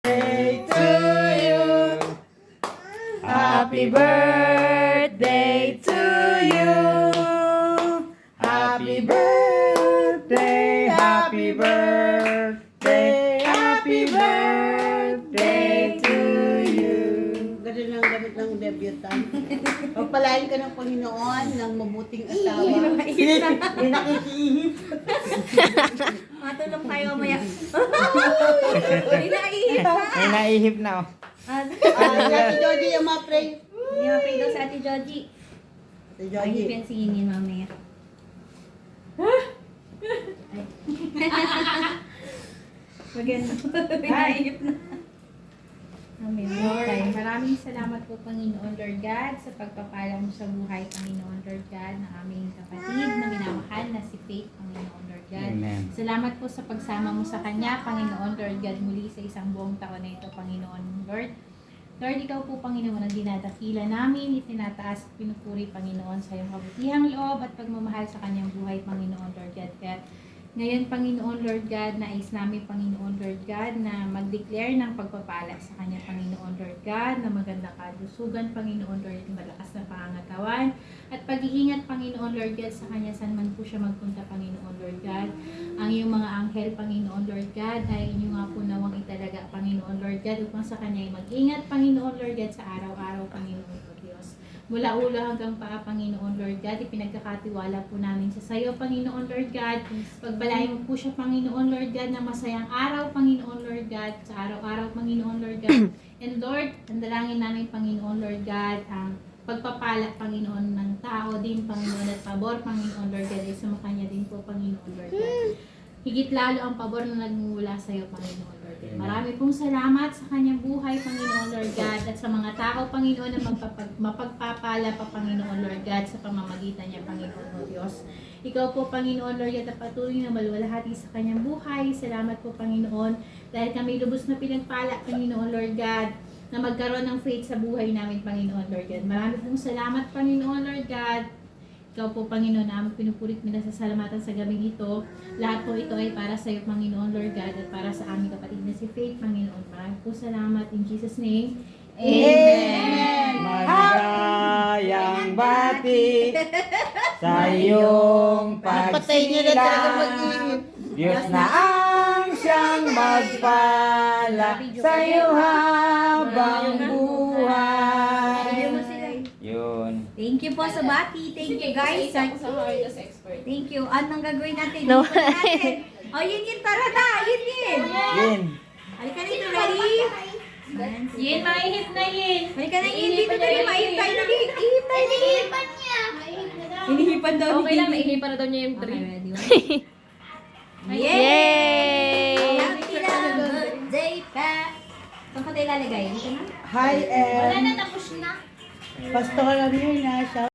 birthday to you. Happy birthday to you. Happy birthday, happy birthday, happy birthday to you. Ganun ang gamit ng debutant. Pagpalain ka ng Panginoon ng mabuting asawa. May nakikiihip. Matulog tayo mamaya. Inaihip ha. May naihip na oh. Ate Joji, yung mga pray. Hindi mapray daw sa Ate Joji. Ate Ay, Joji. hindi singinin mamaya. Maganda. Inaihip na. Amen. Lord, maraming salamat po Panginoon Lord God sa pagpapala mo sa buhay Panginoon Lord God ng aming kapatid na minamahal na si Faith Panginoon Lord God. Amen. Salamat po sa pagsama mo sa Kanya Panginoon Lord God muli sa isang buong taon na ito Panginoon Lord. Lord, ikaw po Panginoon ang dinadakila namin, itinataas at pinupuri Panginoon sa iyong kabutihang loob at pagmamahal sa Kanyang buhay Panginoon Lord God. Kaya ngayon, Panginoon Lord God, nais namin, Panginoon Lord God, na mag-declare ng pagpapala sa Kanya, Panginoon Lord God, na magandang kalusugan, Panginoon Lord, malakas na pangangatawan, at pag-iingat, Panginoon Lord God, sa Kanya, saan man po siya magpunta, Panginoon Lord God. Ang iyong mga anghel, Panginoon Lord God, ay inyo nga po nawang italaga, Panginoon Lord God, upang sa Kanya ay mag-ingat, Panginoon Lord God, sa araw-araw, Panginoon po Diyos. Mula ulo hanggang paa, Panginoon Lord God, ipinagkakatiwala po namin sa sayo, Panginoon Lord God. Pagbalayin mo po siya, Panginoon Lord God, na masayang araw, Panginoon Lord God, sa araw-araw, Panginoon Lord God. And Lord, ang dalangin namin, Panginoon Lord God, ang pagpapala, Panginoon, ng tao din, Panginoon, at pabor, Panginoon Lord God, ay sumakanya din po, Panginoon Lord God. Higit lalo ang pabor na nagmumula sa iyo, Panginoon Lord God. Marami pong salamat sa kanyang buhay, Panginoon Lord God, at sa mga tao, Panginoon, na mapagpapala pa, Panginoon Lord God, sa pamamagitan niya, Panginoon o Diyos. Ikaw po, Panginoon Lord God, at patuloy na maluwalhati sa kanyang buhay. Salamat po, Panginoon, dahil kami lubos na pinagpala, Panginoon Lord God, na magkaroon ng faith sa buhay namin, Panginoon Lord God. Marami pong salamat, Panginoon Lord God. Ikaw po, Panginoon, na pinupurit mo na sa salamatan sa gabing ito. Lahat po ito ay para sa iyo, Panginoon Lord God, at para sa aming kapatid na si Faith, Panginoon. Maraming po salamat. In Jesus' name, Amen. Maligayang bati sa iyong Patay niya na talaga pagsilang. mag-iihip. Diyos na ang siyang magpala sa iyo habang buhay. Yun. Thank you po sa bati. Thank you guys. Thank you. Anong gagawin natin? No. Ipon natin. Oh, yun. Tara na. Yun. Yun. Halika dito. Ready? Yin, maihip na yin. Halika na. Yun dito. Dali. Maihip tayo. Dali. Ihip tayo. Hinihipan niya. Hinihipan daw. Okay lang, maihipan na daw niya yung Okay, 3. ready? Yay! Happy birthday, pa. Saan ka tayo lalagay? Dito na? Hi, Wala Em. na, tapos na. Pastor Amir na siya.